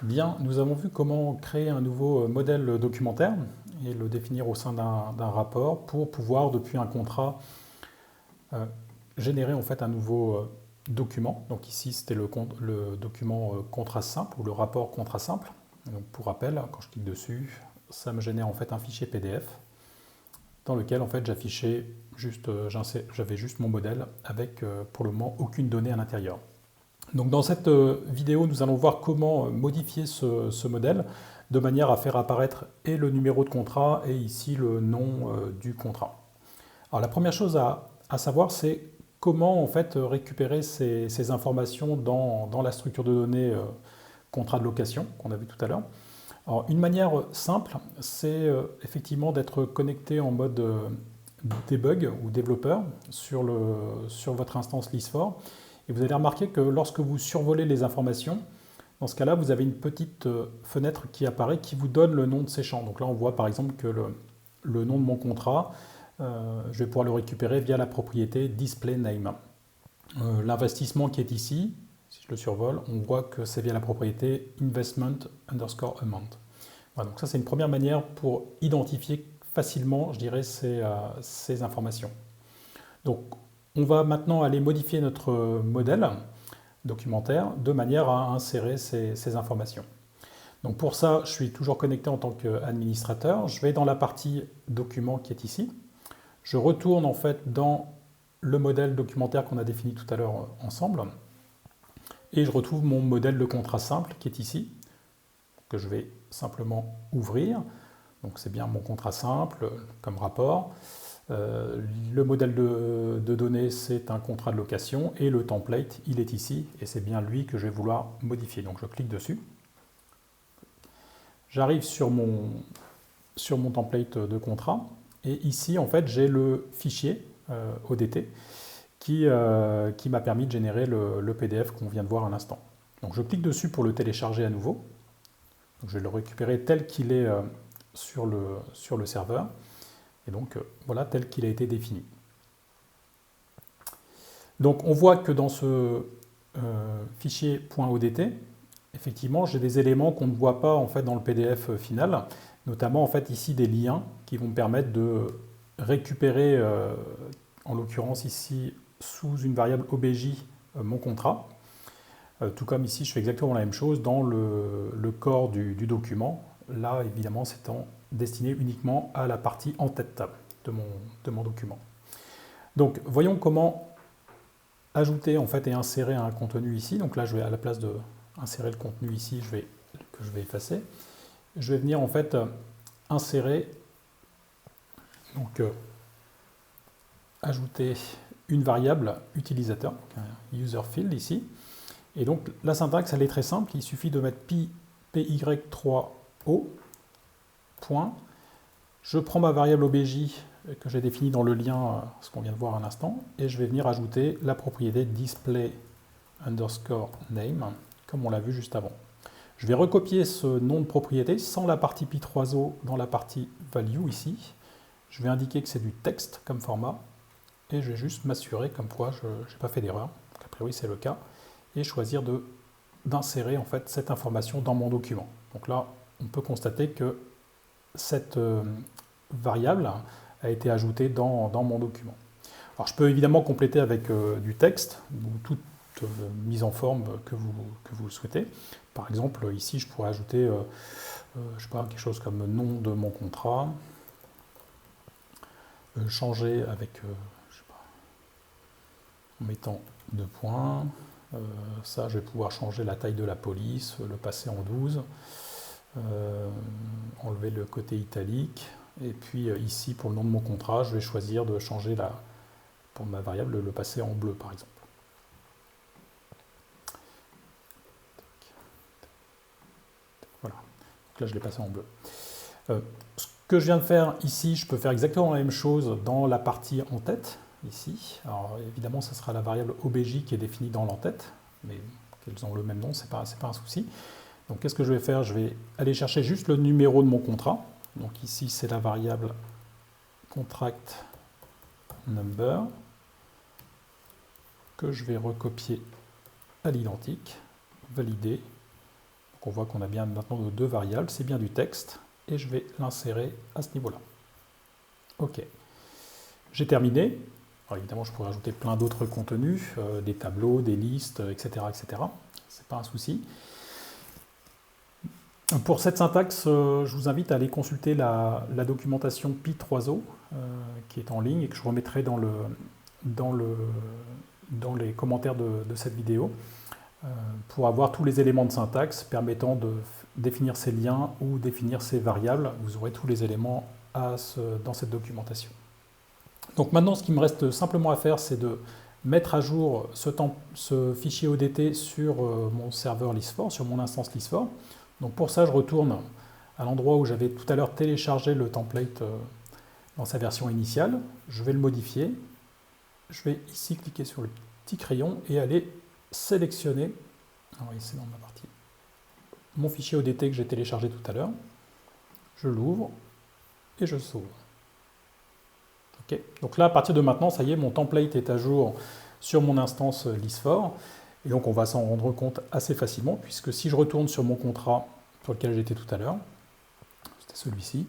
Bien, nous avons vu comment créer un nouveau modèle documentaire et le définir au sein d'un rapport pour pouvoir, depuis un contrat, euh, générer en fait un nouveau document. Donc ici, c'était le document contrat simple ou le rapport contrat simple. Donc pour rappel, quand je clique dessus, ça me génère en fait un fichier PDF dans lequel en fait j'affichais juste, j'avais juste mon modèle avec pour le moment aucune donnée à l'intérieur. Donc dans cette vidéo, nous allons voir comment modifier ce modèle de manière à faire apparaître et le numéro de contrat et ici le nom du contrat. Alors la première chose à savoir, c'est comment en fait récupérer ces informations dans la structure de données contrat de location qu'on a vu tout à l'heure. Alors une manière simple, c'est effectivement d'être connecté en mode debug ou développeur sur votre instance List4. Et vous allez remarquer que lorsque vous survolez les informations, dans ce cas-là, vous avez une petite fenêtre qui apparaît qui vous donne le nom de ces champs. Donc là, on voit par exemple que le nom de mon contrat, je vais pouvoir le récupérer via la propriété display name. L'investissement qui est ici, si je le survole, on voit que c'est via la propriété investment underscore amount. Voilà, donc ça, c'est une première manière pour identifier facilement, je dirais, ces informations. Donc, on va maintenant aller modifier notre modèle documentaire de manière à insérer ces informations. Donc pour ça, je suis toujours connecté en tant qu'administrateur. Je vais dans la partie document qui est ici. Je retourne en fait dans le modèle documentaire qu'on a défini tout à l'heure ensemble. Et je retrouve mon modèle de contrat simple qui est ici, que je vais simplement ouvrir. Donc c'est bien mon contrat simple comme rapport. Le modèle de données, c'est un contrat de location et le template, il est ici et c'est bien lui que je vais vouloir modifier. Donc je clique dessus. J'arrive sur mon template de contrat et ici, en fait, j'ai le fichier ODT qui m'a permis de générer le PDF qu'on vient de voir à l'instant. Donc je clique dessus pour le télécharger à nouveau. Donc, je vais le récupérer tel qu'il est sur le serveur. Et donc, voilà tel qu'il a été défini. Donc, on voit que dans ce fichier .odt, effectivement, j'ai des éléments qu'on ne voit pas en fait dans le PDF final, notamment en fait ici des liens qui vont me permettre de récupérer, en l'occurrence ici sous une variable obj, mon contrat. Tout comme ici, je fais exactement la même chose dans le corps du document. Là, évidemment, c'est destiné uniquement à la partie en tête de mon document. Donc, voyons comment ajouter en fait et insérer un contenu ici. Donc là, je vais à la place de insérer le contenu ici, que je vais effacer. Je vais venir en fait insérer, donc ajouter une variable utilisateur, donc un user field ici. Et donc la syntaxe, elle est très simple. Il suffit de mettre py3o. Point. Je prends ma variable obj que j'ai définie dans le lien, ce qu'on vient de voir à l'instant, et je vais venir ajouter la propriété display underscore name, comme on l'a vu juste avant. Je vais recopier ce nom de propriété sans la partie py3o dans la partie value ici. Je vais indiquer que c'est du texte comme format, et je vais juste m'assurer comme quoi je n'ai pas fait d'erreur. A priori c'est le cas, et choisir d'insérer en fait cette information dans mon document. Donc là, on peut constater que cette variable a été ajoutée dans mon document. Alors je peux évidemment compléter avec du texte ou toute mise en forme que vous souhaitez. Par exemple, ici, je pourrais ajouter je sais pas, quelque chose comme nom de mon contrat, changer avec, je sais pas, en mettant 2 points. Ça, je vais pouvoir changer la taille de la police, le passer en 12. Enlever le côté italique. Et puis ici, pour le nom de mon contrat, je vais choisir de changer pour ma variable, le passer en bleu, par exemple. Voilà. Donc là, je l'ai passé en bleu. Ce que je viens de faire ici, je peux faire exactement la même chose dans la partie en tête, ici. Alors évidemment, ce sera la variable obj qui est définie dans l'entête, mais qu'elles ont le même nom, c'est pas un souci. Donc qu'est-ce que je vais faire? Je vais aller chercher juste le numéro de mon contrat. Donc ici, c'est la variable contract number que je vais recopier à l'identique, valider. Donc on voit qu'on a bien maintenant nos deux variables, c'est bien du texte, et je vais l'insérer à ce niveau-là. Ok, j'ai terminé. Alors évidemment, je pourrais ajouter plein d'autres contenus, des tableaux, des listes, etc. etc. C'est pas un souci. Pour cette syntaxe, je vous invite à aller consulter la documentation Pi3o qui est en ligne et que je remettrai dans les commentaires de cette vidéo pour avoir tous les éléments de syntaxe permettant de définir ces liens ou définir ces variables. Vous aurez tous les éléments dans cette documentation. Donc maintenant, ce qui me reste simplement à faire, c'est de mettre à jour ce fichier ODT sur mon serveur List4, sur mon instance List4. Donc pour ça, je retourne à l'endroit où j'avais tout à l'heure téléchargé le template dans sa version initiale. Je vais le modifier. Je vais ici cliquer sur le petit crayon et aller sélectionner, alors ici dans ma partie, mon fichier ODT que j'ai téléchargé tout à l'heure. Je l'ouvre et je sauve. Ok. Donc là, à partir de maintenant, ça y est, mon template est à jour sur mon instance List4. Et donc on va s'en rendre compte assez facilement, puisque si je retourne sur mon contrat sur lequel j'étais tout à l'heure, c'était celui-ci,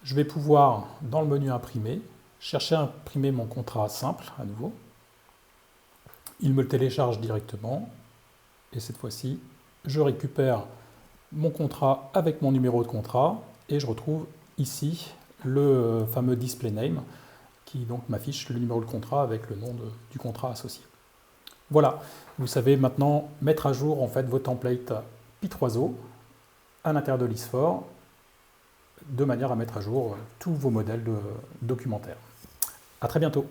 je vais pouvoir, dans le menu imprimer, chercher à imprimer mon contrat simple à nouveau. Il me le télécharge directement, et cette fois-ci, je récupère mon contrat avec mon numéro de contrat, et je retrouve ici le fameux display name, qui donc m'affiche le numéro de contrat avec le nom du contrat associé. Voilà, vous savez maintenant mettre à jour en fait vos templates Pi3o à l'intérieur de List4 de manière à mettre à jour tous vos modèles documentaires. À très bientôt.